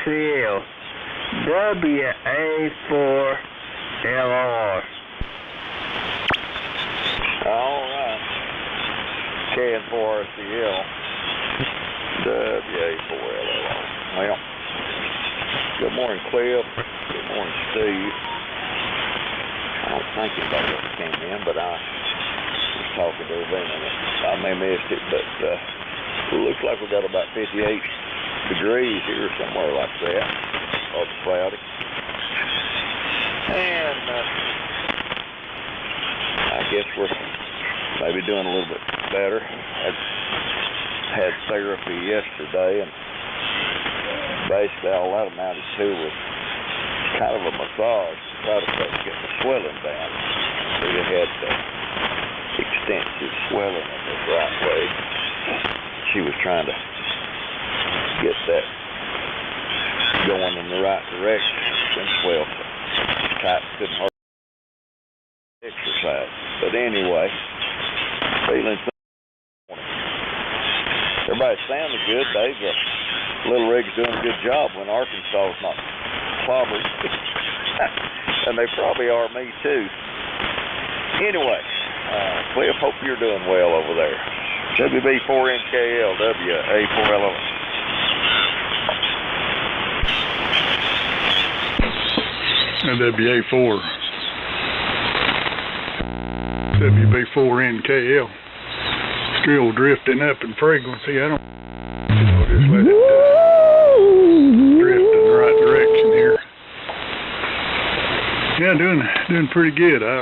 KCL, WA4LR. All right. KN4RCL, WA4LR. Well, good morning, Cliff. Good morning, Steve. I don't think anybody else came in, but I was talking to everybody and I may have missed it, but it looks like we got about 58 degrees here, somewhere like that. Or cloudy. And I guess we're maybe doing a little bit better. I had therapy yesterday, and basically all that amounted to was kind of a massage to try to get the swelling down. So you had extensive swelling in this right leg. She was trying to get that going in the right direction. And well, tight, couldn't hardly exercise. But anyway, feeling something. Everybody's sounding good. Dave, Little Rig's doing a good job when Arkansas is not clobbered. And they probably are me too. Anyway, Cliff, hope you're doing well over there. WB4NKL, WA4LR. WA4 WB4NKL, still drifting up in frequency. I don't, just let it drift in the right direction here. Yeah, doing pretty good. I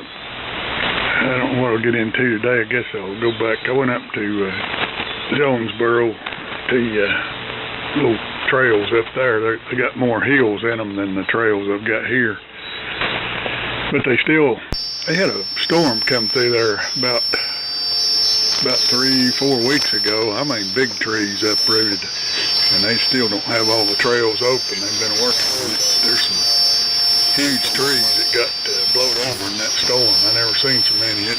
don't know what I'll get into today. I guess I'll go back. I went up to Jonesboro to little trails up there. They got more hills in them than the trails I've got here. But they had a storm come through there about 3-4 weeks ago. I mean, big trees uprooted, and they still don't have all the trails open. They've been working on it. There's some huge trees that got blown over in that storm. I never seen so many.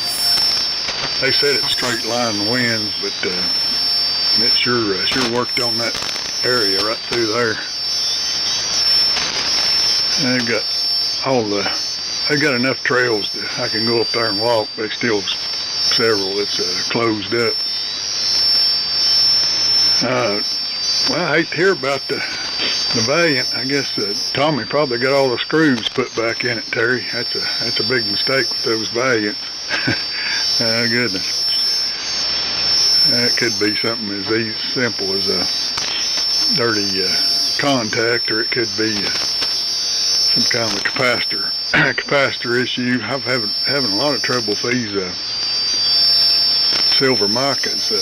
They said it's straight line winds, but it sure worked on that area right through there. And they've got enough trails that I can go up there and walk, but still several that's closed up. Well, I hate to hear about the Valiant. I guess Tommy probably got all the screws put back in it, Terry. That's a big mistake with those Valiants. Goodness. That could be something as simple as a dirty contact, or it could be some kind of a capacitor issue. I'm having a lot of trouble with these silver micas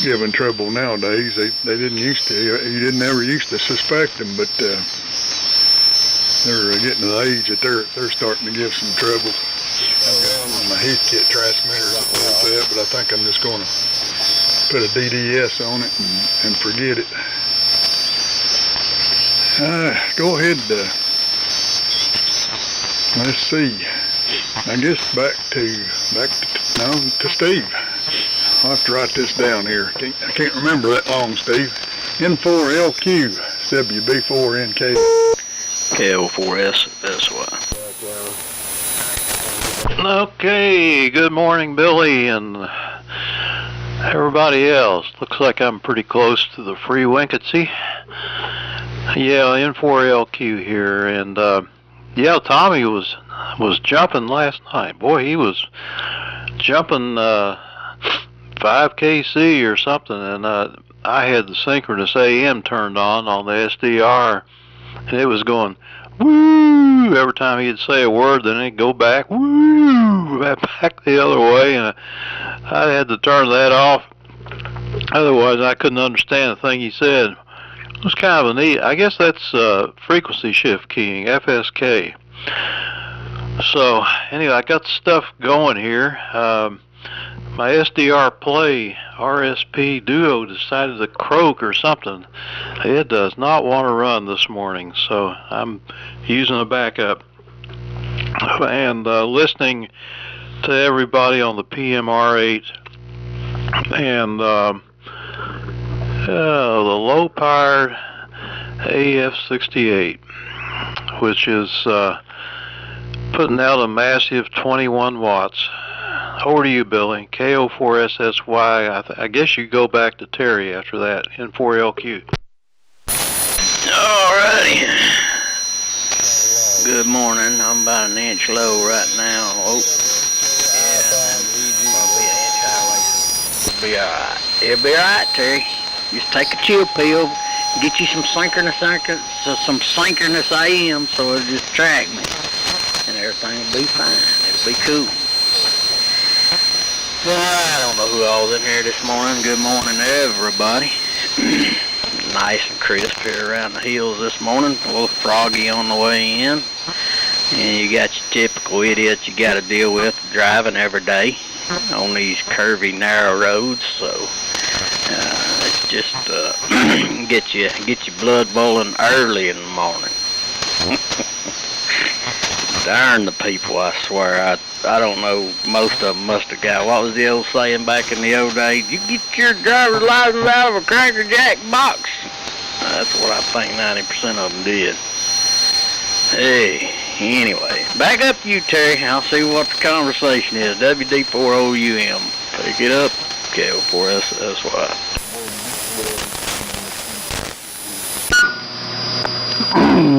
giving trouble nowadays. They didn't used to. You didn't ever used to suspect them, but they're getting to the age that they're starting to give some trouble. I've got one of my Heathkit transmitters up with that, but I think I'm just going to put a DDS on it and forget it. Go ahead. Let's see. I guess back to Steve. I'll have to write this down here. I can't remember that long, Steve. N4LQ, WB4NK. KO4SSY. Okay, good morning, Billy, and everybody else. Looks like I'm pretty close to the free Winketsy. Yeah, N4LQ here, and yeah, Tommy was jumping last night. Boy, he was jumping 5kc or something, and I had the synchronous AM turned on the SDR, and it was going woo every time he'd say a word. Then it'd go back woo back the other way, and I had to turn that off. Otherwise, I couldn't understand the thing he said. It was kind of a neat. I guess that's frequency shift keying, FSK. So anyway, I got stuff going here. My SDR Play RSP Duo decided to croak or something. It does not want to run this morning, so I'm using a backup and listening to everybody on the PMR8 and the low power AF-68, which is putting out a massive 21 watts. Over to you, Billy. KO4SSY. I guess you go back to Terry after that in 4LQ. Alrighty. Good morning. I'm about an inch low right now. Oh. Yeah, and then it'll be alright, Terry. Just take a chill pill, get you some synchronous AM so it'll just track me. And everything will be fine. It'll be cool. Well, I don't know who all's in here this morning. Good morning to everybody. Nice and crisp here around the hills this morning. A little froggy on the way in. And you got your typical idiots you got to deal with driving every day on these curvy, narrow roads. So it's just get your blood boiling early in the morning. Darn the people, I swear. I don't know, most of them must have got, what was the old saying back in the old days? You get your driver's license out of a Cracker Jack box. That's what I think 90% of them did. Hey, anyway, back up to you, Terry. I'll see what the conversation is. WD4OUM. Pick it up. KO4SSY.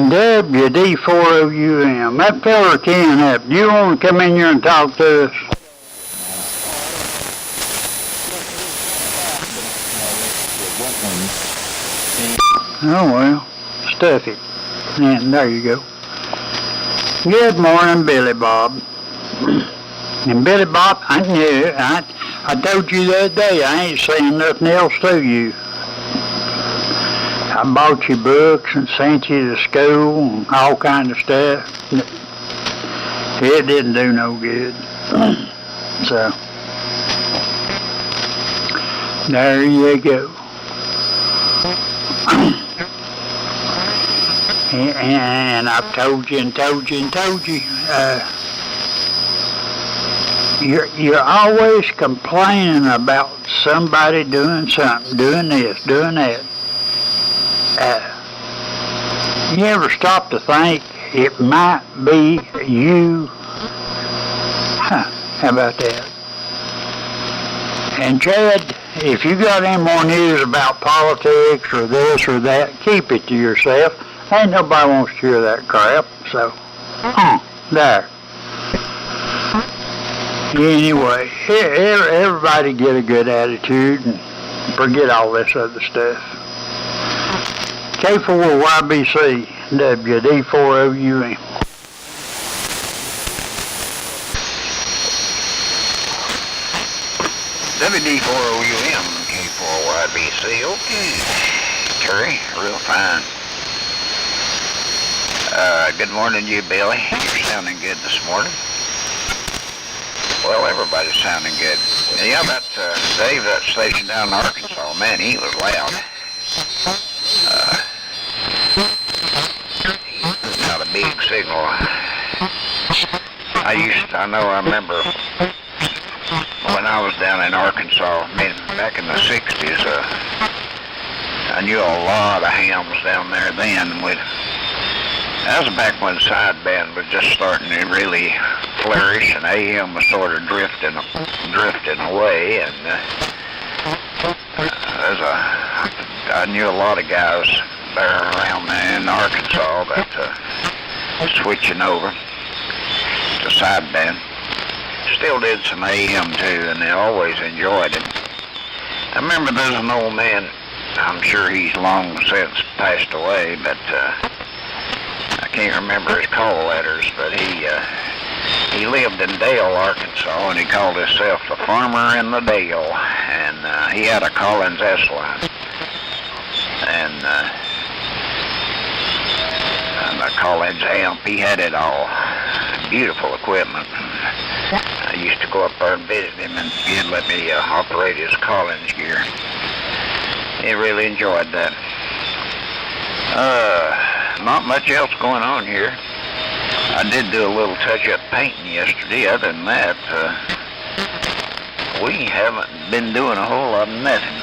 WD4OUM. That feller can help. Do you want to come in here and talk to us? Oh well, stuff it. And there you go. Good morning, Billy Bob. And Billy Bob, I told you the other day I ain't saying nothing else to you. I bought you books and sent you to school and all kind of stuff. It didn't do no good. So, there you go. And I've told you and told you and told you. You're always complaining about somebody doing something, doing this, doing that. You ever stop to think it might be you? How about that? And Chad, if you got any more news about politics or this or that, keep it to yourself. Ain't nobody wants to hear that crap, so, there. Anyway, everybody get a good attitude and forget all this other stuff. K4YBC, WD4OUM. WD4OUM, K4YBC, okay. Terry, real fine. Good morning to you, Billy. You're sounding good this morning. Well, everybody's sounding good. Yeah, that Dave, that station down in Arkansas, man, he was loud. He's not a big signal. I remember when I was down in Arkansas, back in the 60s, I knew a lot of hams down there then. That was back when sideband was just starting to really flourish, and AM was sort of drifting away. And I knew a lot of guys there around in Arkansas that switching over to sideband. Still did some AM too, and they always enjoyed it. I remember there's an old man. I'm sure he's long since passed away, but I can't remember his call letters, but he lived in Dale, Arkansas, and he called himself the Farmer in the Dale, and he had a Collins S-line, and a Collins amp. He had it all. Beautiful equipment. I used to go up there and visit him, and he'd let me operate his Collins gear. He really enjoyed that. Not much else going on here. I did do a little touch-up painting yesterday. Other than that, we haven't been doing a whole lot of nothing.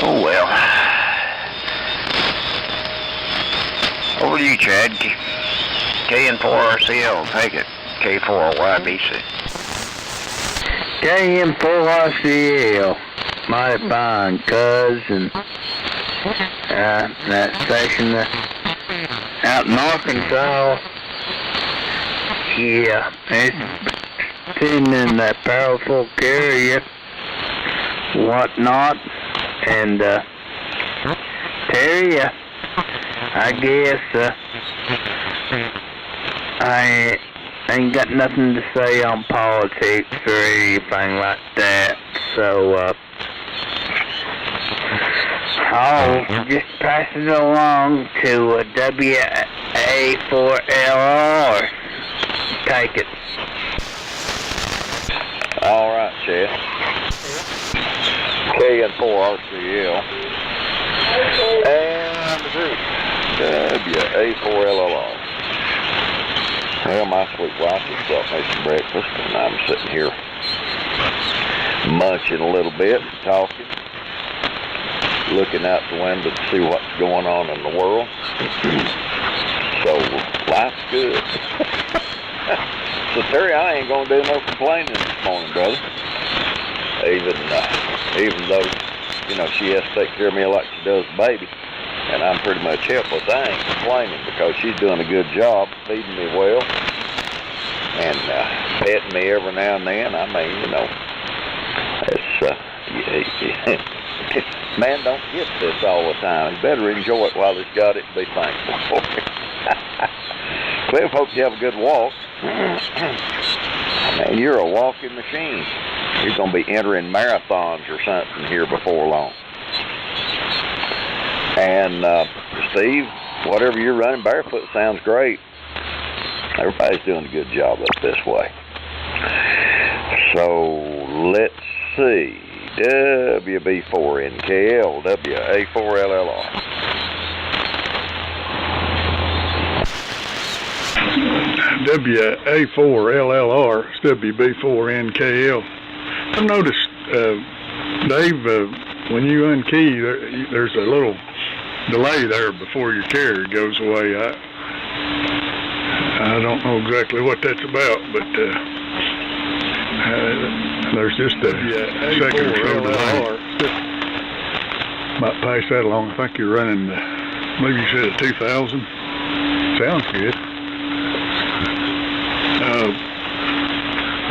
Oh well. hold you, Chad. KN4RCL, take it. K4YBC. KM4RCL. Mighty fine, cuz, and that station out in Arkansas, yeah, it's sitting in that powerful carrier, whatnot, and Terry, I guess I ain't got nothing to say on politics or anything like that, so I'll just pass it along to WA4LR. Take it. All right, Chad. KN4RCL. And WA4LR. Well, my sweet wife just brought me some breakfast, and I'm sitting here munching a little bit, talking, looking out the window to see what's going on in the world. So, life's good. So, Terry, I ain't going to do no complaining this morning, brother. Even though, you know, she has to take care of me like she does the baby, and I'm pretty much helpless, I ain't complaining because she's doing a good job feeding me well and petting me every now and then. I mean, you know, it's, man, don't get this all the time. You better enjoy it while it's got it and be thankful for it. Cliff, hope you have a good walk. Man, you're a walking machine. You're going to be entering marathons or something here before long. And Steve, whatever you're running barefoot sounds great. Everybody's doing a good job up this way. So let's see. WB4NKL, WA4LLR. WA4LLR, WB4NKL. I noticed, Dave, when you unkey, there's a little delay there before your carrier goes away. I don't know exactly what that's about, but there's just a second or so delay. Might pass that along. I think you're running, maybe you said a 2000. Sounds good.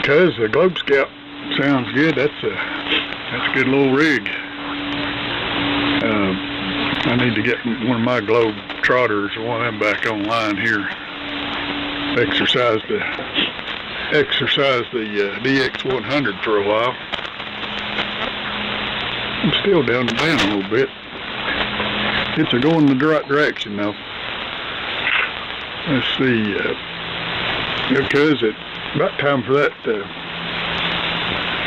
Cuz the Globe Scout sounds good. That's a good little rig. I need to get one of my Globe Trotters or one of them back online here. Exercise the DX100 for a while. I'm still down the band a little bit. It's going in the right direction though. Let's see, because it's about time for that.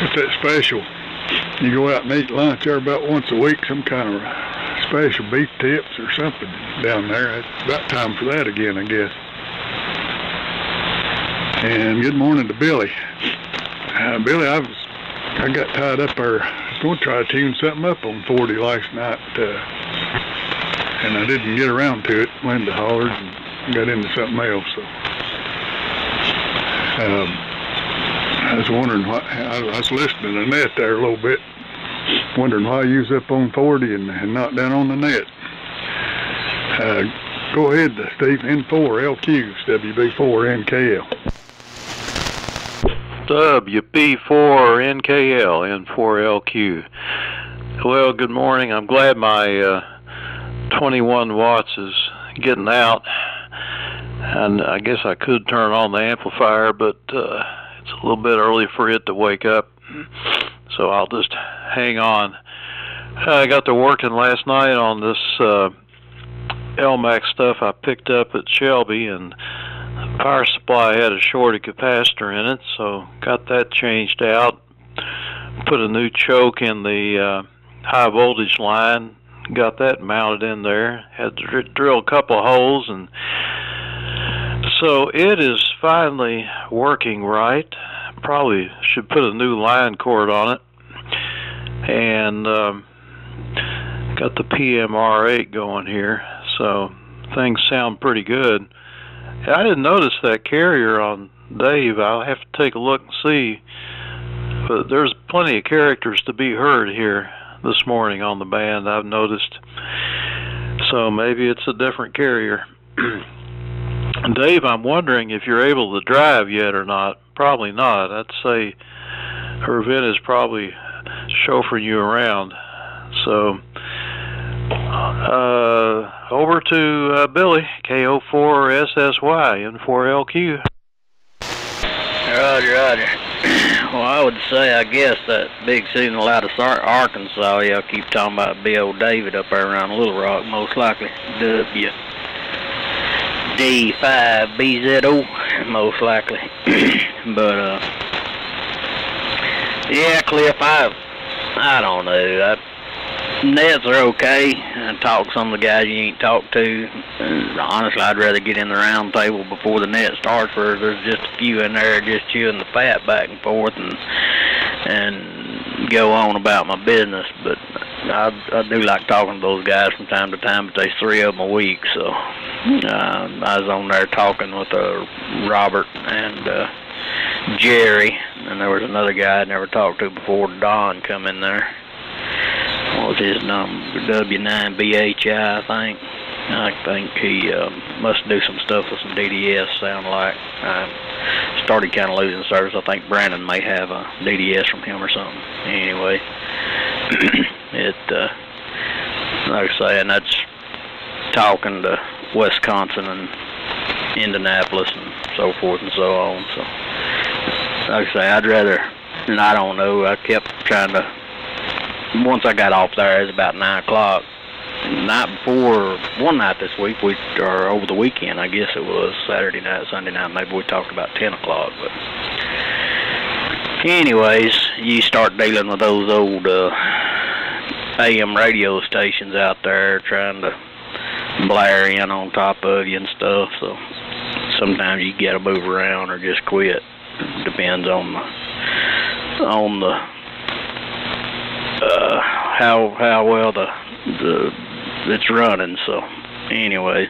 It's that special. You go out and eat lunch there about once a week, some kind of special beef tips or something down there. It's about time for that again, I guess. And good morning to Billy. Billy, I got tied up there. I was going to try to tune something up on 40 last night, and I didn't get around to it. Linda hollered and got into something else. So I was wondering why. I was listening to the net there a little bit, wondering why you was up on 40 and not down on the net. Go ahead, Steve. N4LQ, WB4NKL. WB4NKL, N4LQ. Well, good morning. I'm glad my 21 watts is getting out, and I guess I could turn on the amplifier, but it's a little bit early for it to wake up, so I'll just hang on. I got to working last night on this Elmac stuff I picked up at Shelby, and the power supply had a shorted capacitor in it, so got that changed out, put a new choke in the high voltage line, got that mounted in there, had to drill a couple of holes, and so it is finally working right. Probably should put a new line cord on it, and got the PMR8 going here, so things sound pretty good. I didn't notice that carrier on Dave. I'll have to take a look and see. But there's plenty of characters to be heard here this morning on the band, I've noticed. So maybe it's a different carrier. Dave, I'm wondering if you're able to drive yet or not. Probably not. I'd say Irvin is probably chauffeuring you around. So, over to Billy, KO4SSY and 4LQ. Roger. Well, I would say, I guess, that big season out of Arkansas, y'all keep talking about Big Old David up there around Little Rock, most likely. WD5BZO, most likely. But, yeah, Cliff, I don't know. Nets are okay. I talk to some of the guys you ain't talked to. Honestly, I'd rather get in the round table before the net starts, where there's just a few in there just chewing the fat back and forth and go on about my business. But I do like talking to those guys from time to time, but there's 3 of them a week. So I was on there talking with Robert and Jerry, and there was another guy I never talked to before, Don, come in there. What was his number? W9BHI, I think. I think he must do some stuff with some DDS, sound like. I started kind of losing service. I think Brandon may have a DDS from him or something. Anyway, like I say, and that's talking to Wisconsin and Indianapolis and so forth and so on. So, like I say, I'd rather, and I don't know, I kept trying to, once I got off there, it was about 9 o'clock. The night before, one night this week, or over the weekend, I guess it was, Saturday night, Sunday night, maybe we talked about 10 o'clock. But anyways, you start dealing with those old AM radio stations out there trying to blare in on top of you and stuff. So sometimes you got to move around or just quit. It depends on the how well it's running. So anyway,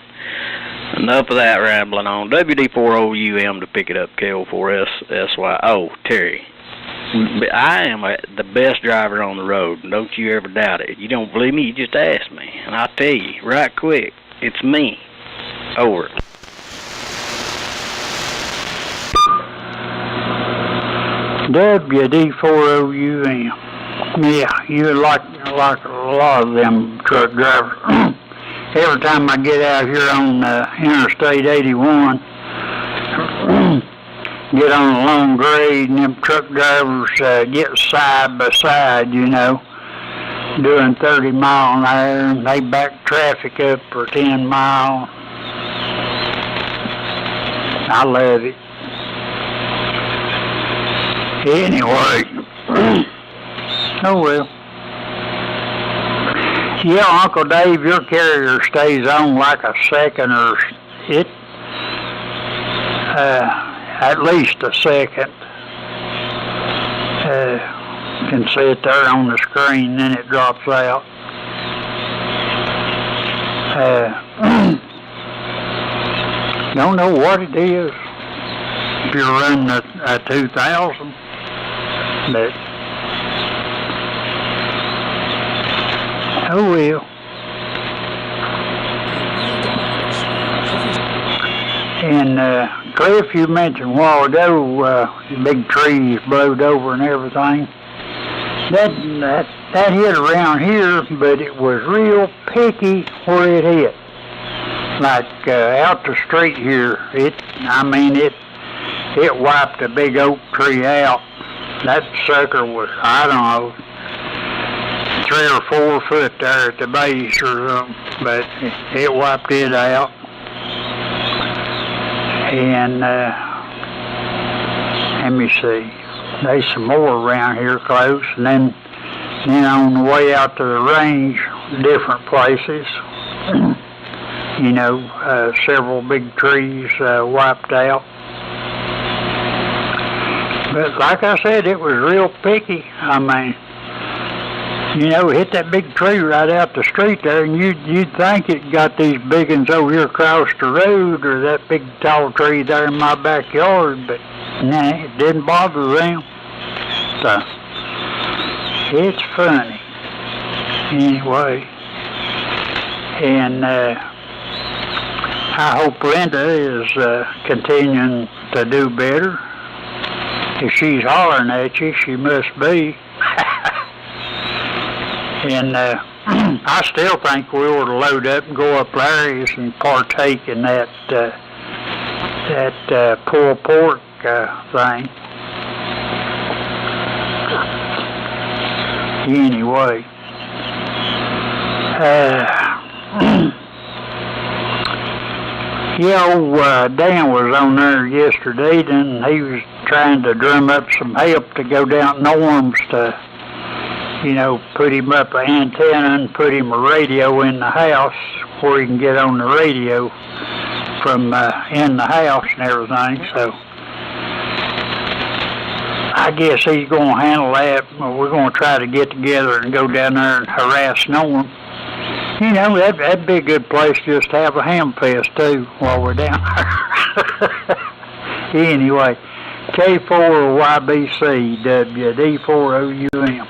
enough of that rambling on. WD4OUM to pick it up, KO4SSY. Oh, Terry, I am the best driver on the road. Don't you ever doubt it. If you don't believe me, you just ask me, and I'll tell you right quick. It's me. Over. WD4OUM. Yeah, you're like a lot of them truck drivers. Every time I get out here on Interstate 81, get on a long grade, and them truck drivers get side by side, you know, doing 30 mile an hour, and they back traffic up for 10 miles. I love it. Anyway, oh well. Yeah, Uncle Dave, your carrier stays on like a second or at least a second. Can see it there on the screen, then it drops out. Don't know what it is. If you're running a 2000, but oh well. And Cliff, you mentioned a while ago, big trees blowed over and everything. That hit around here, but it was real picky where it hit. Like out the street here, it wiped a big oak tree out. That sucker was, I don't know, 3 or 4 foot there at the base or something, but it wiped it out. And let me see, there's some more around here close, and then on the way out to the range, different places, you know, several big trees wiped out. But like I said, it was real picky. I mean, You know, hit that big tree right out the street there, and you'd think it got these big ones over here across the road, or that big tall tree there in my backyard, but nah, it didn't bother them. So, it's funny. Anyway, and I hope Linda is continuing to do better. If she's hollering at you, she must be. And I still think we ought to load up and go up Larry's and partake in that pulled pork thing. Anyway, Dan was on there yesterday, and he was trying to drum up some help to go down Norm's to, you know, put him up an antenna and put him a radio in the house where he can get on the radio from in the house and everything. So I guess he's going to handle that. We're going to try to get together and go down there and harass Norm. You know, that'd be a good place just to have a ham fest too while we're down there. Anyway, K4YBC, WD4OUM.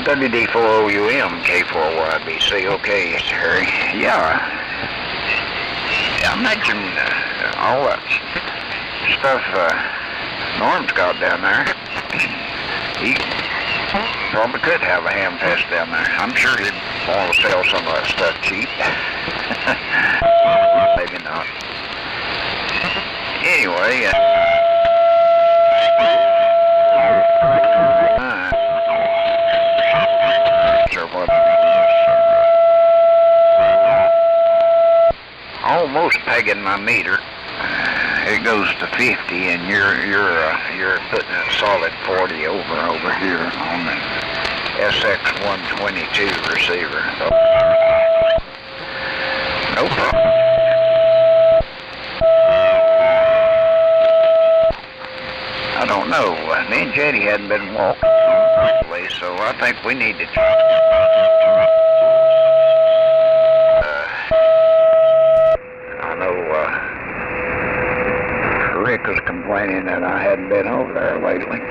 WD4OUM, K4YBC, okay, Harry. Yeah, I mentioned all that stuff Norm's got down there. He probably could have a ham fest down there. I'm sure he'd want to sell some of that stuff cheap. Maybe not. Anyway, almost pegging my meter. It goes to 50, and you're putting a solid 40 over here on the SX122 receiver. So, no problem. I don't know. Me and Jetty hadn't been walking properly, so I think we need to try. I know Rick was complaining that I hadn't been over there lately.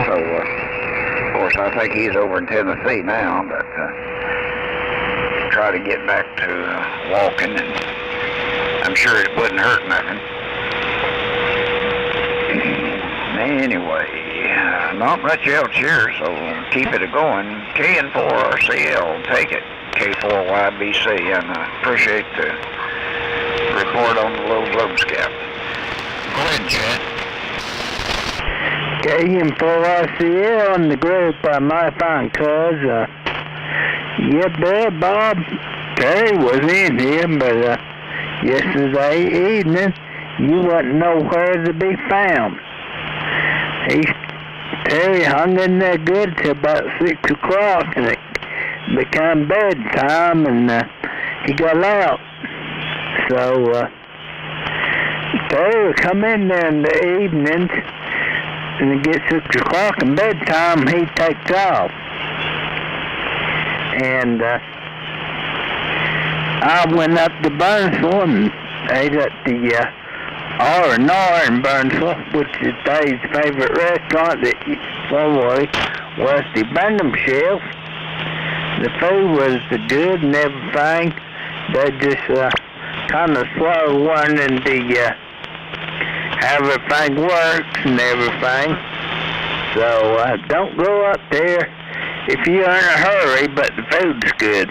So, of course, I think he's over in Tennessee now, but try to get back to walking, and I'm sure it wouldn't hurt nothing. Anyway, not much else here, so keep it going. KN4RCL, take it. K4YBC, and I appreciate the report on the low globe scout. Go ahead, Chad. KN4RCL on the group, my fine cuz. Yeah, Bob, Terry was in here, but yesterday evening, you wasn't nowhere to be found. Terry hung in there good till about 6 o'clock, and it became bedtime, and he got out. So Terry would come in there in the evenings, and it gets 6 o'clock, and bedtime, he takes off. And I went up to Burnsville and ate at the R&R in Burnsville, which is Dave's favorite restaurant that was the Burnham Shelf. The food was good and everything. They just kind of slow learning the how everything works and everything. So don't go up there if you're in a hurry, but the food's good.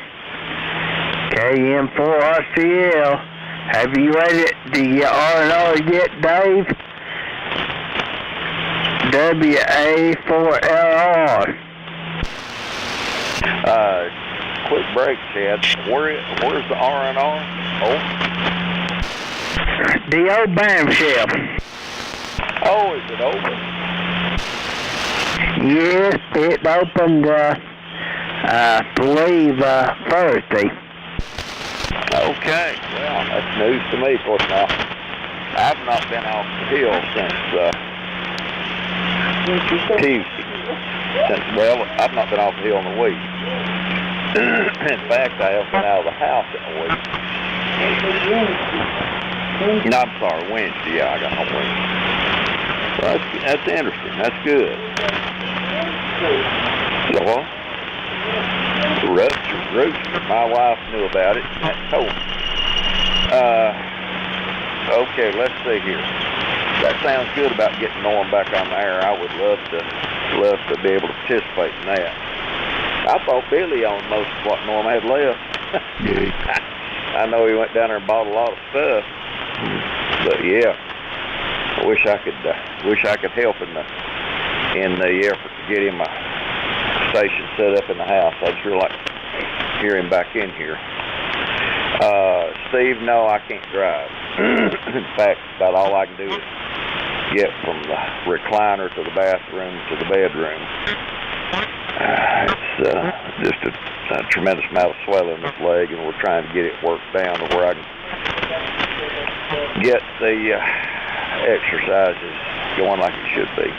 KN4RCL. Have you read the R&R yet, Dave? WA4LR. Quick break, Chad. Where's the R&R? Oh. The old Bam Shelf. Oh, is it open? Yes, it opened, I believe, Thursday. Okay, well, that's news to me, of course. Now, I've not been off the hill since Tuesday. Well, I've not been off the hill in a week. In fact, I haven't been out of the house in a week. No, I'm sorry, Wednesday. Yeah, I got no Wednesday. Well, that's interesting. That's good. So what? Rooster. My wife knew about it and told me. Okay, let's see here. That sounds good about getting Norm back on the air. I would love to be able to participate in that. I thought Billy owned most of what Norm had left. I know he went down there and bought a lot of stuff, but yeah, I wish I could help in the effort to get him a station set up in the house. I'd sure like to hear him back in here. Steve, no, I can't drive. In fact, about all I can do is get from the recliner to the bathroom to the bedroom. It's just a tremendous amount of swelling in this leg, and we're trying to get it worked down to where I can get the exercises going like it should be.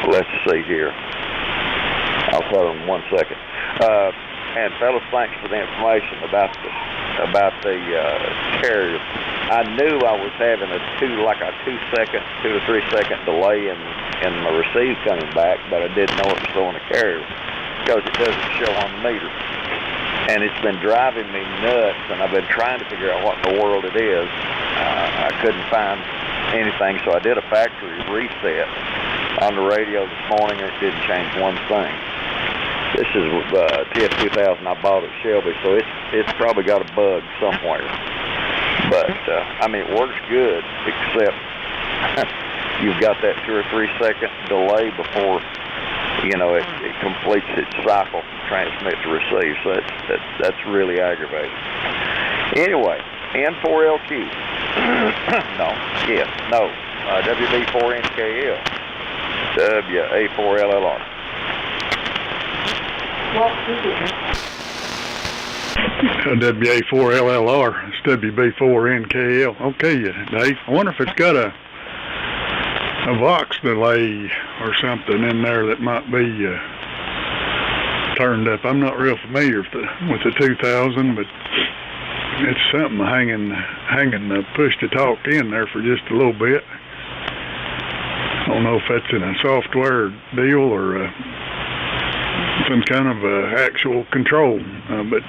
Let's see here. I'll tell them 1 second. And fellas, thanks for the information about the carrier. I knew I was having a 2 to 3 second delay in the receive coming back, but I didn't know it was on the carrier because it doesn't show on the meter. And it's been driving me nuts, and I've been trying to figure out what in the world it is. I couldn't find anything, so I did a factory reset on the radio this morning, and it didn't change one thing. This is TF2000 I bought at Shelby, so it's probably got a bug somewhere. But, I mean, it works good, except you've got that 2 or 3 second delay before, you know, it completes its cycle from transmit to receive. So that's really aggravating. Anyway, N4LQ. WB4NKL. WA4LLR. WA4LLR, it's WB4NKL. Okay, Dave. I wonder if it's got a Vox delay or something in there that might be turned up. I'm not real familiar with the 2000, but it's something hanging the push to talk in there for just a little bit. I don't know if that's in a software deal or some kind of actual control, but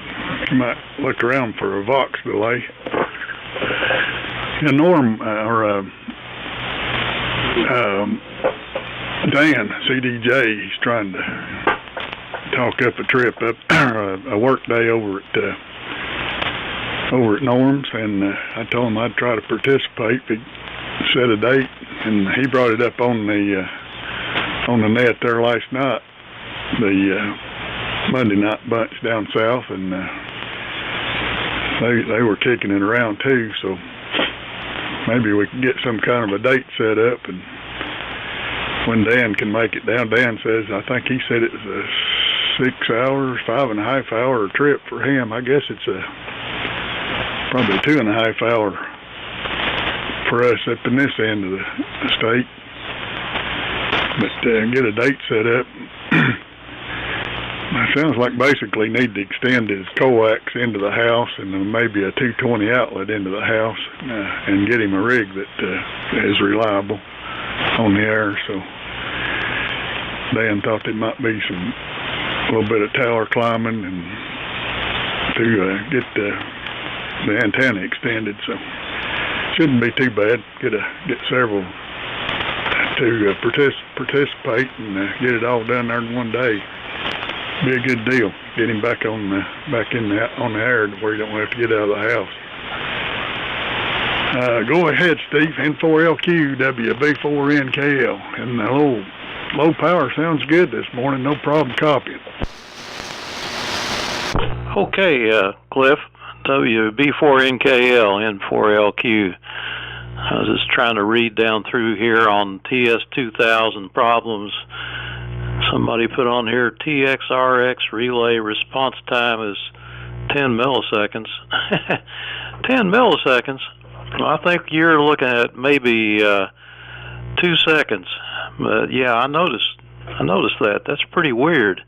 you might look around for a Vox delay. And Norm, Dan, CDJ, he's trying to talk up a trip up a work day over at Norm's, and I told him I'd try to participate. He set a date, and he brought it up on the net there last night. The Monday night bunch down south, and they were kicking it around too, so maybe we can get some kind of a date set up, and when Dan can make it down. Dan says, I think he said it was a 6 hours, 5.5 hour trip for him. I guess it's probably 2.5 hour for us up in this end of the state, but get a date set up. It sounds like basically need to extend his coax into the house and maybe a 220 outlet into the house and get him a rig that is reliable on the air. So Dan thought there might be a little bit of tower climbing and to get the antenna extended. So shouldn't be too bad. Get several to participate and get it all done there in one day. Be a good deal. Get him back on the air where you don't have to get out of the house. Go ahead, Steve. N4LQ WB4NKL, and the low power sounds good this morning. No problem copying. Okay, Cliff. WB4NKL N4LQ. I was just trying to read down through here on TS2000 problems. Somebody put on here TXRX relay response time is 10 milliseconds. 10 milliseconds? Well, I think you're looking at maybe 2 seconds. But yeah, I noticed that. That's pretty weird.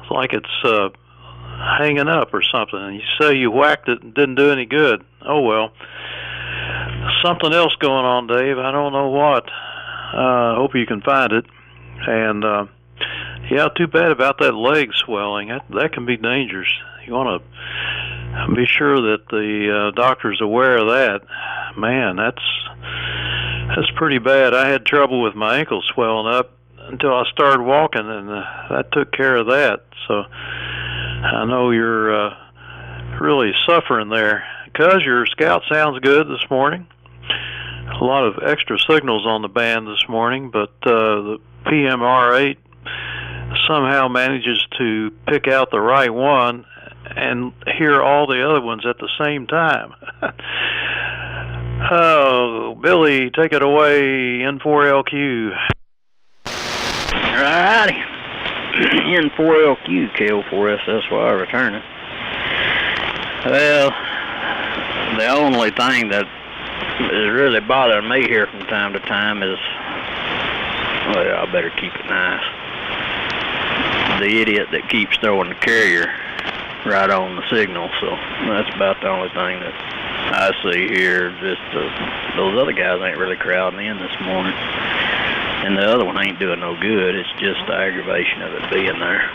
It's like it's hanging up or something. And you say you whacked it and didn't do any good. Oh well. Something else going on, Dave. I don't know what. Hope you can find it. And yeah, too bad about that leg swelling. That can be dangerous. You want to be sure that the doctor's aware of that. Man, that's pretty bad. I had trouble with my ankle swelling up until I started walking, and that took care of that. So I know you're really suffering there. Cuz your scout sounds good this morning. A lot of extra signals on the band this morning, but the PMR8 somehow manages to pick out the right one and hear all the other ones at the same time. Oh, Billy, take it away, N4LQ. Alrighty. N4LQ, KO4SSY returning. Well, the only thing that is really bothering me here from time to time is, well, I better keep it nice, the idiot that keeps throwing the carrier right on the signal. So that's about the only thing that I see here. Just those other guys ain't really crowding in this morning, and the other one ain't doing no good. It's just the aggravation of it being there.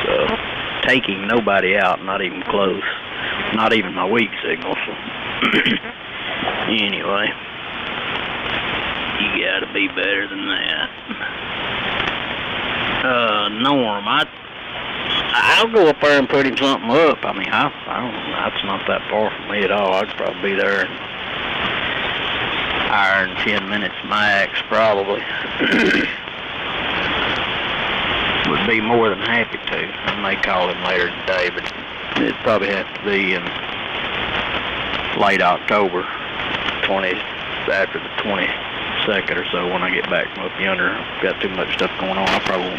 So taking nobody out, not even close, not even my weak signal. So anyway, you gotta be better than that. Norm, I'll go up there and put him something up. I mean, I don't. That's not that far from me at all. I'd probably be there in hour and 10 minutes max, probably. Would be more than happy to. I may call him later today, but it'd probably have to be in late October, after the 22nd or so, when I get back from up yonder. I've got too much stuff going on. I probably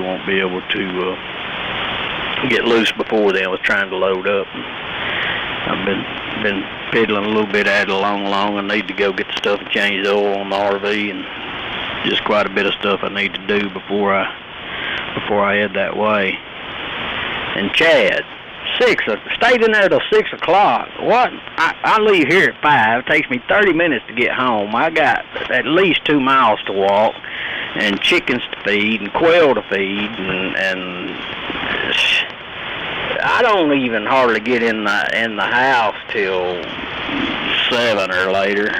won't be able to get loose before then. I was trying to load up. I've been piddling a little bit at it along. I need to go get the stuff and change the oil on the RV, and just quite a bit of stuff I need to do before I head that way. And Chad, stayed in there till 6 o'clock. What? I leave here at 5. It takes me 30 minutes to get home. I got at least 2 miles to walk, and chickens to feed, and quail to feed, and I don't even hardly get in the house till 7 or later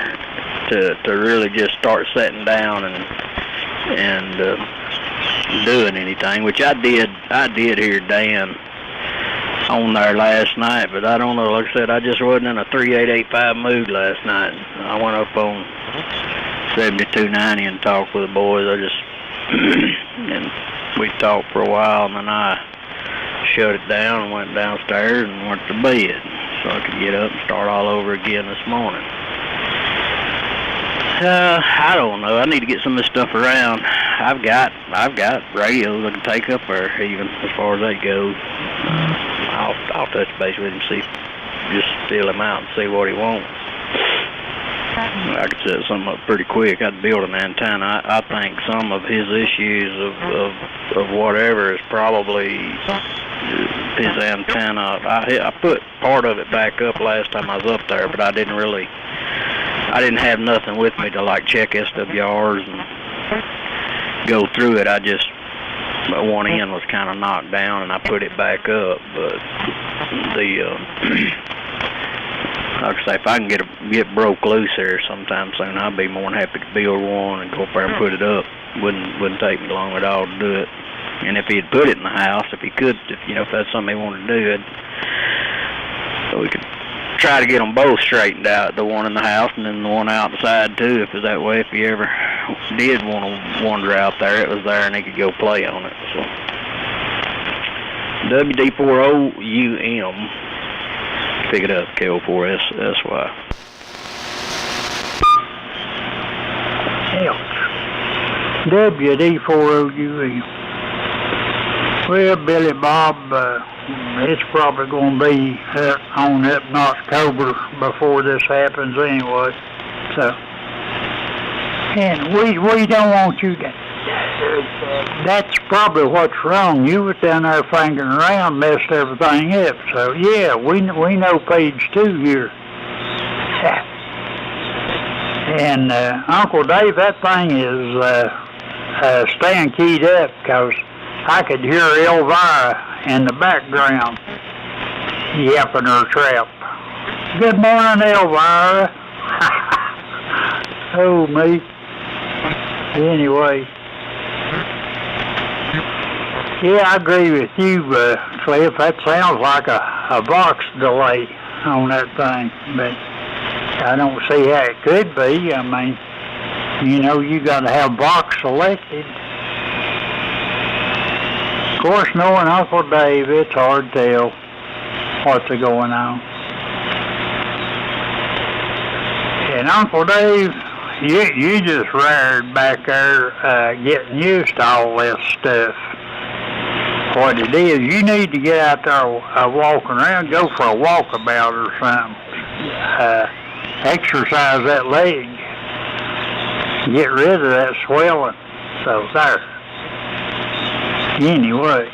to really just start sitting down and doing anything, which I did hear Dan on there last night, but I don't know. Like I said, I just wasn't in a 3885 mood last night. I went up on 7290 and talked with the boys. And we talked for a while, and then I shut it down and went downstairs and went to bed so I could get up and start all over again this morning. I don't know. I need to get some of this stuff around. I've got radios I can take up there, even as far as that goes. I'll touch base with him, just feel him out and see what he wants. I could set something up pretty quick. I'd build an antenna. I think some of his issues of whatever is probably his antenna. I put part of it back up last time I was up there, but I didn't have nothing with me to like check SWRs and go through it. One end was kind of knocked down, and I put it back up. But like I say, if I can get broke loose here sometime soon, I'd be more than happy to build one and go up there and put it up. Wouldn't take me long at all to do it. And if he'd put it in the house, if that's something he wanted to do, we could try to get them both straightened out, the one in the house and then the one outside too, if it's that way. If he ever did want to wander out there, it was there and he could go play on it. So WD4OUM, pick it up, KO4SSY. WD4OUM. Well, Billy Bob, it's probably going to be up in October before this happens anyway. So, and we don't want you to. That's probably what's wrong. You was down there fingering around, messed everything up. So yeah, we know page 2 here. And Uncle Dave, that thing is staying keyed up because I could hear Elvira in the background yapping her trap. Good morning, Elvira. Oh, me. Anyway. Yeah, I agree with you, Cliff. That sounds like a box delay on that thing. But I don't see how it could be. I mean, you know, you got to have box selected. Of course, knowing Uncle Dave, it's hard to tell what's going on. And Uncle Dave, you just rared back there getting used to all this stuff. What it is, you need to get out there walking around, go for a walkabout or something. Exercise that leg. Get rid of that swelling. So there. Anyway.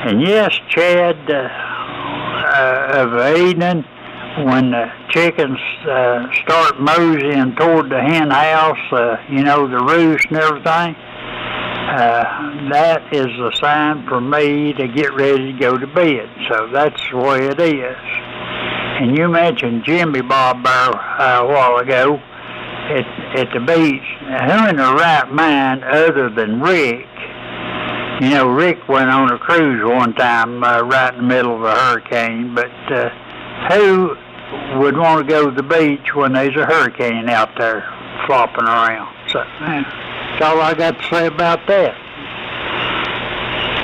And yes, Chad, of evening, when the chickens start moseying toward the hen house, you know, the roost and everything, that is a sign for me to get ready to go to bed. So that's the way it is. And you mentioned Jimmy Bob there a while ago at the beach. Who in the right mind other than Rick? You know, Rick went on a cruise one time right in the middle of a hurricane, but who would want to go to the beach when there's a hurricane out there flopping around? So that's all I got to say about that.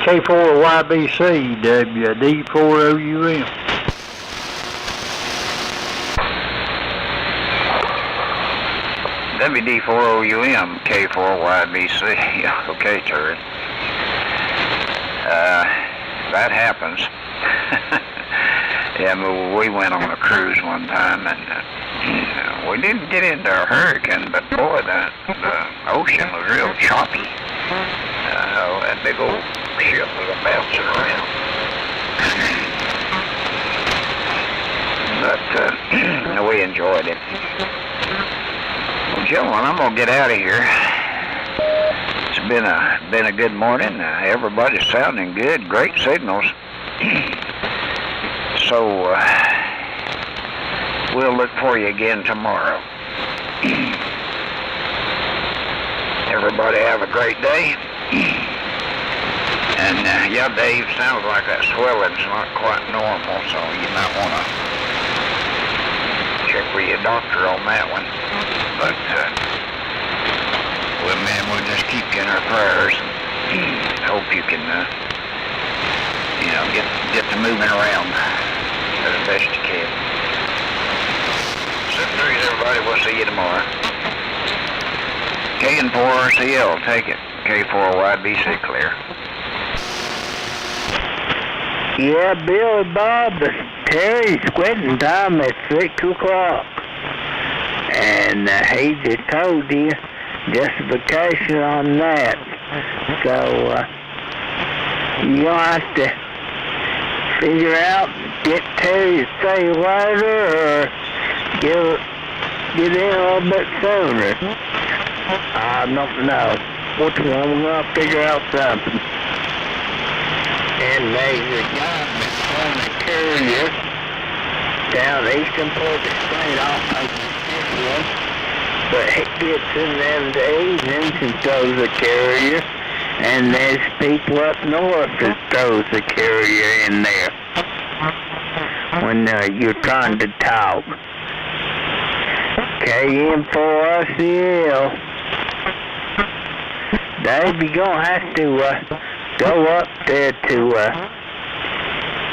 K4YBC, WD4OUM. WD4OUM, K4YBC. Yeah, okay, Terry. That happens. Yeah, we went on a cruise one time, and we didn't get into a hurricane, but boy, the ocean was real choppy. That big old ship was bouncing around. But we enjoyed it. Well, gentlemen, I'm gonna get out of here. It's been a good morning. Everybody's sounding good. Great signals. So we'll look for you again tomorrow. Everybody have a great day. And yeah, Dave, sounds like that swelling's not quite normal, so you might want to check with your doctor on that one. But well, man, we'll just keep you in our prayers. Hope you can, you know, get to moving around as best you can. So, everybody, we'll see you tomorrow. K and 4RCL, take it. K4YBC, clear. Yeah, Billy Bob, Terry's quitting time at 6 o'clock. And he just told you justification on that. So, you'll have to figure out, get Terry to stay later or get in a little bit sooner. I don't know. Which one we're going to figure out something. And there's a guy that's on the carrier down eastern part of the state off of the one. But he gets in there in the evenings and throws the carrier. And there's people up north that throws the carrier in there when you're trying to talk. KM4RCL. Dave, you're going to have to go up there to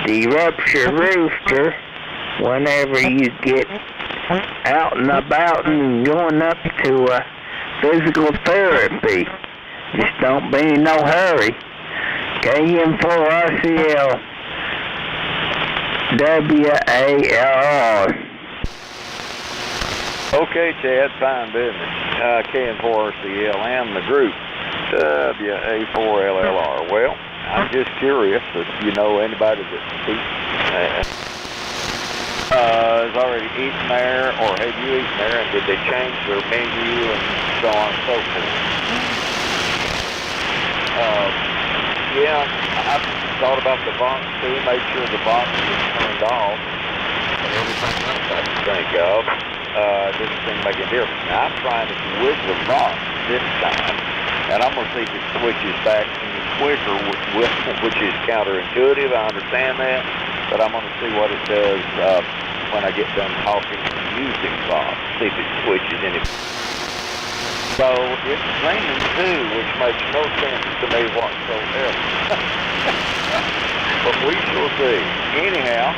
the Rupture Rooster whenever you get out and about and going up to physical therapy. Just don't be in no hurry. KM4RCL WALR. Okay, Chad, fine business. KM4RCL and the group WA4LLR. Well, I'm just curious if you know anybody that has already eaten there, or have you eaten there, and did they change their menu and so on and so forth? Yeah, I've thought about the box too, made sure the box was turned off, and everything else I can think of. Didn't seem to make a difference. Now, I'm trying to switch the box this time, and I'm going to see if it switches back any quicker, which is counterintuitive, I understand that, but I'm going to see what it does when I get done talking and using the box, see if it switches any. So, it's raining too, which makes no sense to me whatsoever. But we shall see. Anyhow,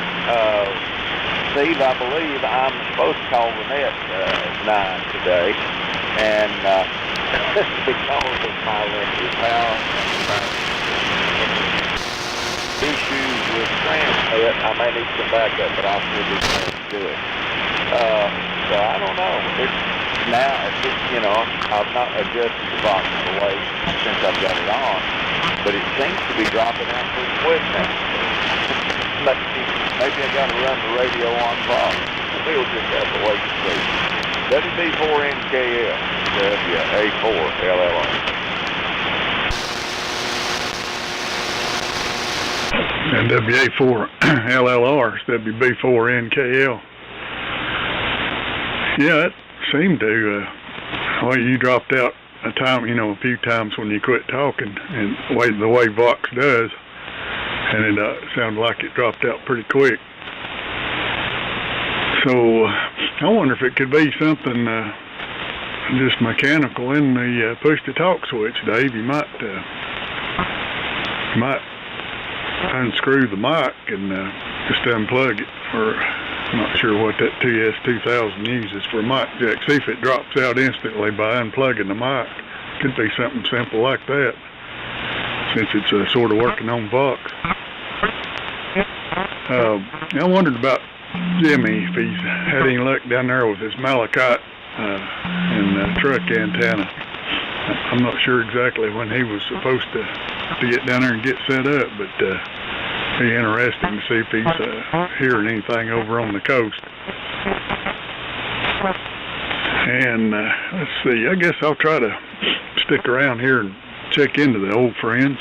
Steve, I believe I'm supposed to call Lynette at 9 today, and because of my limited power issues with transmit, I may need some backup, but I'll still be trying to do it. So I don't know. I've not adjusted the box in a way since I've got it on, but it seems to be dropping out pretty quick now. Maybe I got to run the radio on box. We'll just have to wait and see. WB4NKL, WA4LLR. And WA4LLR is WB4NKL. Yeah, it seemed to, well, you dropped out a few times when you quit talking, and the way Vox does, and it sounded like it dropped out pretty quick. So I wonder if it could be something just mechanical in the push-to-talk switch, Dave. You might unscrew the mic and just unplug it, or I'm not sure what that TS2000 uses for a mic jack. See if it drops out instantly by unplugging the mic. Could be something simple like that, since it's sort of working on Vox. I wondered about Jimmy, if he's had any luck down there with his malachite and truck antenna. I'm not sure exactly when he was supposed to get down there and get set up, but be interesting to see if he's hearing anything over on the coast. And let's see, I guess I'll try to stick around here and check into the old friends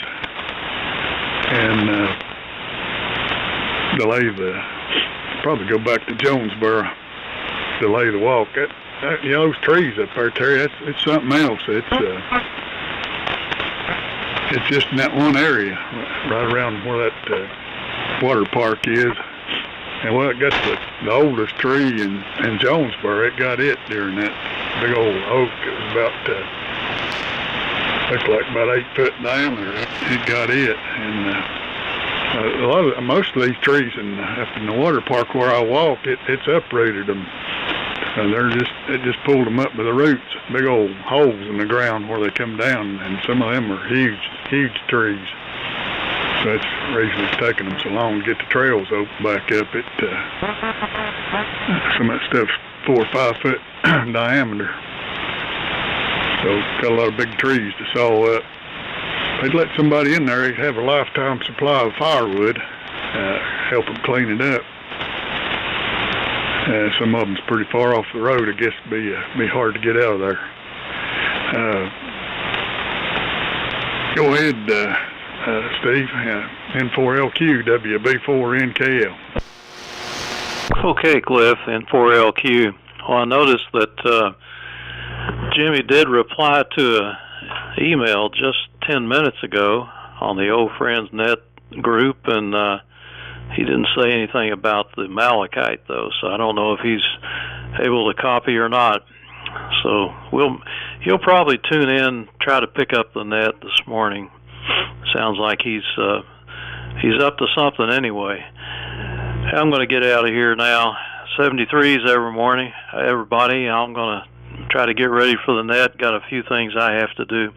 and probably go back to Jonesboro, delay the walk. Those trees up there, Terry, it's something else. It's just in that one area, right around where that water park is. And well, it got the oldest tree in Jonesboro. It got it during that big old oak. It was looked like about 8 foot diameter. It got it, and most of these trees up in the water park where I walk, it's uprooted them. It just pulled them up by the roots. Big old holes in the ground where they come down, and some of them are huge trees. So that's the reason it's taking them so long to get the trails open back up. Some of that stuff's 4 or 5 foot diameter. So got a lot of big trees to saw up. They'd let somebody in there, they'd have a lifetime supply of firewood, help them clean it up. Some of them's pretty far off the road. I guess it'd be hard to get out of there. Go ahead, Steve. N4LQ, WB4NKL. Okay, Cliff, N4LQ. Well, I noticed that Jimmy did reply to an email just 10 minutes ago on the Old Friends Net group, and he didn't say anything about the malachite, though, so I don't know if he's able to copy or not. So he'll probably tune in, try to pick up the net this morning. Sounds like he's up to something anyway. I'm going to get out of here now. 73s every morning, everybody. I'm going to try to get ready for the net. Got a few things I have to do.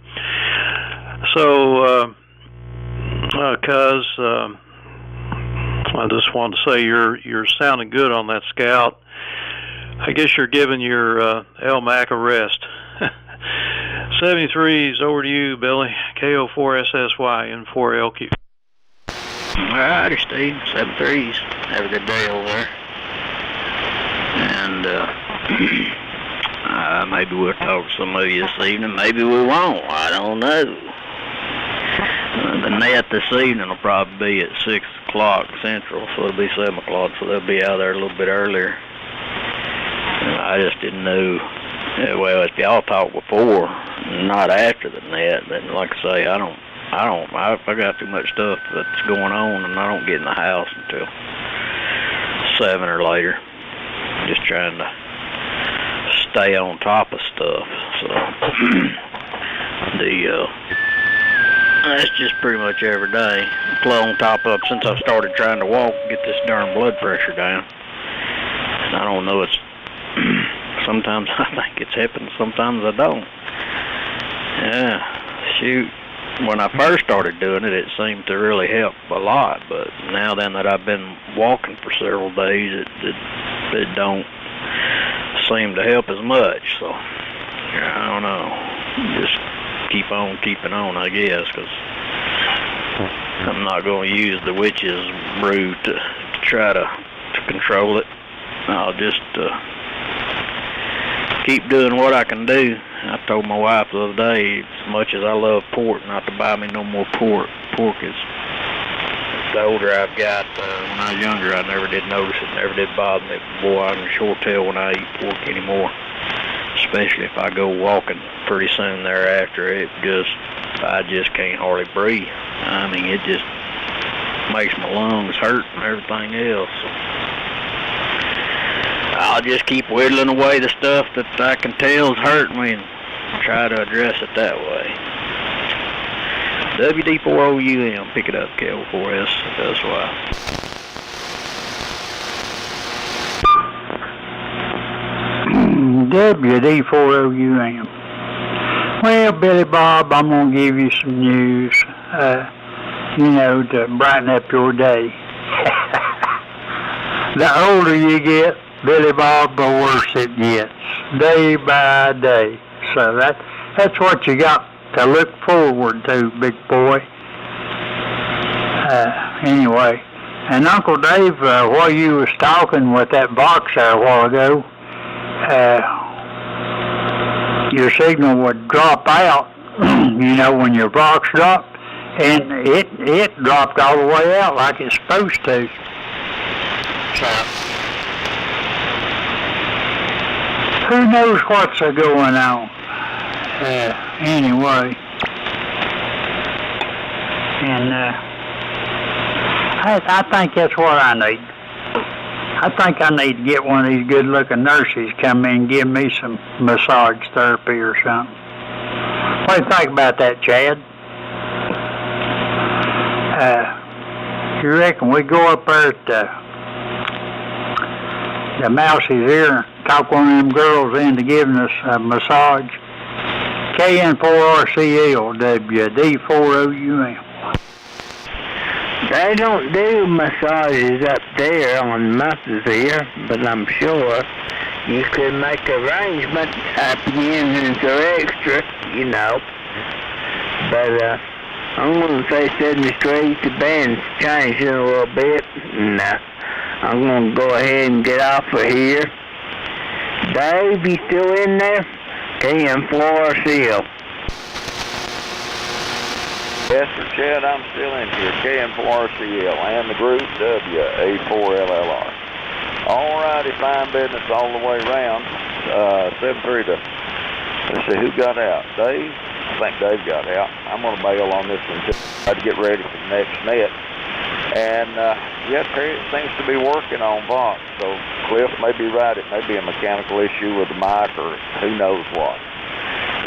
So, Cuz, I just wanted to say you're sounding good on that Scout. I guess you're giving your Elmac a rest. 73's over to you, Billy. KO4SSY and 4LQ. Alrighty, Steve. 73's. Have a good day over there. And maybe we'll talk to some of you this evening. Maybe we won't. I don't know. The net this evening will probably be at 6 o'clock Central, so it'll be 7 o'clock, so they'll be out there a little bit earlier. I just didn't know. Well, if y'all talk before, not after the net, then like I say, I got too much stuff that's going on, and I don't get in the house until 7 or later. Just trying to stay on top of stuff. So that's just pretty much every day. On top of since I started trying to walk, get this darn blood pressure down. And I don't know. It's sometimes I think it's helping, sometimes I don't. Yeah, shoot. When I first started doing it, it seemed to really help a lot. But now then that I've been walking for several days, it don't seem to help as much. So I don't know. Just keep on keeping on, I guess, because I'm not going to use the witch's brew to try to control it. I'll just keep doing what I can do. I told my wife the other day, as much as I love pork, not to buy me no more pork. Pork is, the older I've got, when I was younger, I never did notice it, never did bother me. Boy, I can sure tell when I eat pork anymore, especially if I go walking pretty soon thereafter. I just can't hardly breathe. I mean, it just makes my lungs hurt and everything else. I'll just keep whittling away the stuff that I can tell is hurting me and try to address it that way. WD4OUM, pick it up, KO4S, that's why. WD4OUM. Well, Billy Bob, I'm going to give you some news, to brighten up your day. The older you get, Billy Bob, the worse it gets, day by day. So that's what you got to look forward to, big boy. Anyway, and Uncle Dave, while you was talking with that box there a while ago, your signal would drop out, when your box dropped, and it dropped all the way out like it's supposed to. So, who knows what's going on? Anyway, and I think that's what I need. I think I need to get one of these good-looking nurses come in and give me some massage therapy or something. What do you think about that, Chad? You reckon we go up there at the Mousie's ear and talk one of them girls into giving us a massage? KN4RCL, WD4OUM. They don't do massages up there on Mouse's ear, but I'm sure you could make arrangements opinions are extra, But I'm going to say 73, the band's changing a little bit, and I'm going to go ahead and get off of here. Dave, you still in there? KM4RCL. Yes, sir, Chad, I'm still in here. KM4RCL and the group WA4LLR. All righty, fine business all the way around. 7-3 to, let's see, who got out? Dave? I think Dave got out. I'm going to bail on this one just to get ready for the next net. And, Terry, it seems to be working on Vox. So Cliff may be right. It may be a mechanical issue with the mic or who knows what.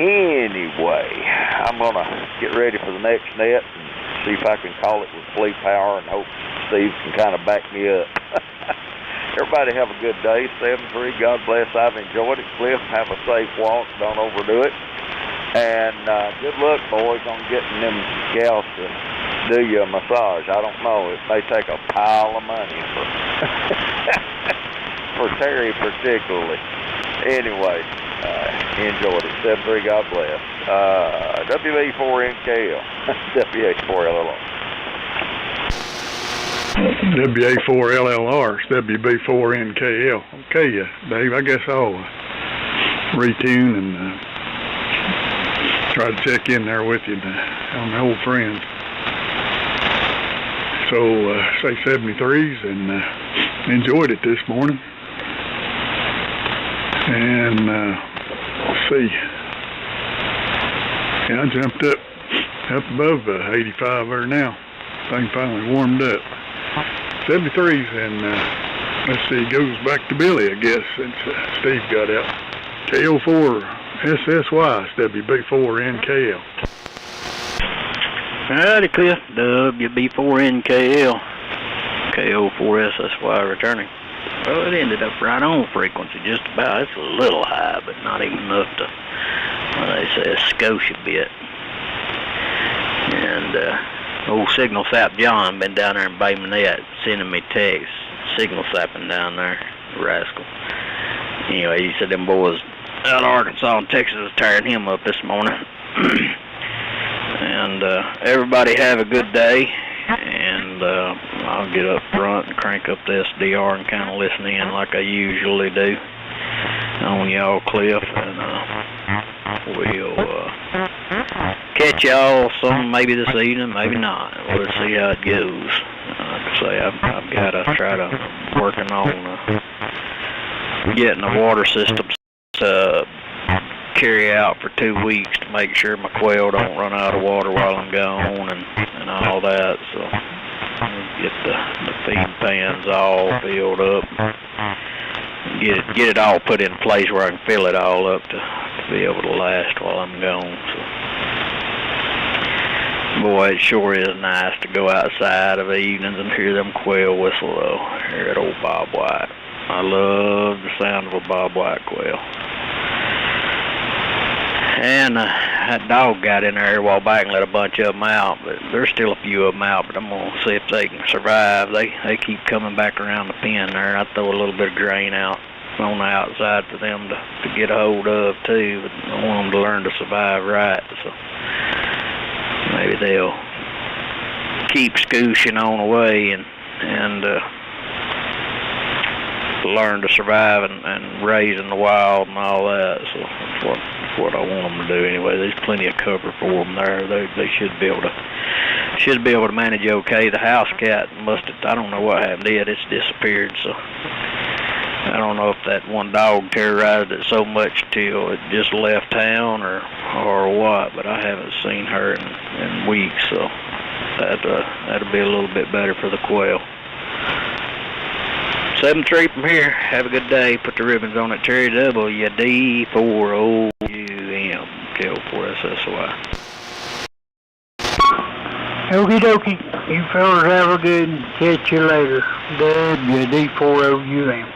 Anyway, I'm going to get ready for the next net and see if I can call it with fleet power and hope Steve can kind of back me up. everybody have a good day. 7-3, God bless. I've enjoyed it. Cliff, have a safe walk. Don't overdo it. And good luck, boys, on getting them gals to do you a massage. I don't know. It may take a pile of money for Terry particularly. Anyway, enjoyed it. 7-3, God bless. WB4NKL. WH4LLR. WA4LLR, WB4NKL. Okay, Dave, I guess I'll retune and try to check in there with you on the old friends. So, say 73s and enjoyed it this morning. And, let's see. Yeah, I jumped up above 85 there now. Thing finally warmed up. 73s, and let's see, goes back to Billy, I guess, since Steve got out. KO4 SSY, WB4NKL. Howdy, Cliff. WB4NKL. KO4 SSY returning. Well, it ended up right on frequency, just about. It's a little high, but not even enough to, well, they say, a skosh a bit. And, old Signal Sap John been down there in Bay Minette sending me texts, signal sapping down there, rascal. Anyway, he said them boys out of Arkansas and Texas was tearing him up this morning. And everybody have a good day, and I'll get up front and crank up the SDR and kind of listen in like I usually do on y'all, Cliff, and we'll catch y'all some maybe this evening, maybe not. We'll see how it goes. Like I say, I've got to try to working on getting the water systems carry out for 2 weeks to make sure my quail don't run out of water while I'm gone and all that. So get the feed pans all filled up. Get it all put in place where I can fill it all up to be able to last while I'm gone. So, boy, it sure is nice to go outside of evenings and hear them quail whistle though. Hear that old Bob White. I love the sound of a Bob White quail. And that dog got in there a while back and let a bunch of them out, but there's still a few of them out, but I'm going to see if they can survive. They keep coming back around the pen there. I throw a little bit of grain out on the outside for them to get a hold of too, but I want them to learn to survive right, so maybe they'll keep scooshing on away and learn to survive and raise in the wild and all that. So that's what I want them to do anyway. There's plenty of cover for them there. They should be able to manage okay. The house cat I don't know what happened to it. It's disappeared. So I don't know if that one dog terrorized it so much till it just left town or what. But I haven't seen her in weeks. So that'll be a little bit better for the quail. 7-3 from here. Have a good day. Put the ribbons on it. Terry WD4OUM KO4SSY. Okie dokie. You fellas have a good. Catch you later. WD4OUM.